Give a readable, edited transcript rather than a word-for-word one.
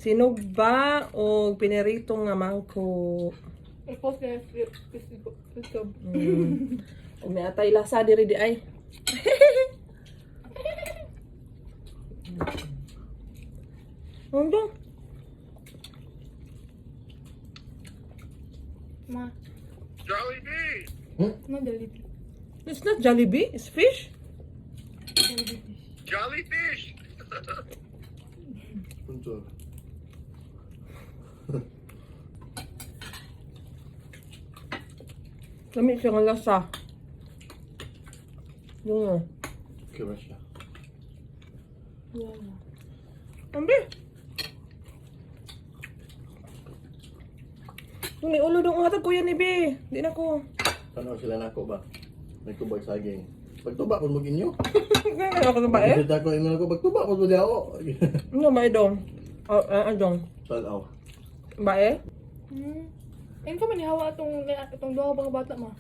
Sinugba o piniritong nga mangko. I-post na yung YouTube. Ug may atay lasa diri di ay. Ano? Ma, Jollibee! no Jollibee. It's not Jollibee, it's fish. Jollibee fish. Jellyfish! Punto. Lami siya ng lasa. Yung Kira siya. Wala. ambi. Yung may ulo dong hatag ko yan ni Bi. Di na ko. Paano sila nako ba? Nagtubag saging. Pagtuba po mag-inyo. Kaya ako ba eh? Kita ko ino ko pagtuba po mo ako. Ano ba dong? Dong. Salaw. Ba eh? Ayun ko man ihawa itong duha ka bata ma.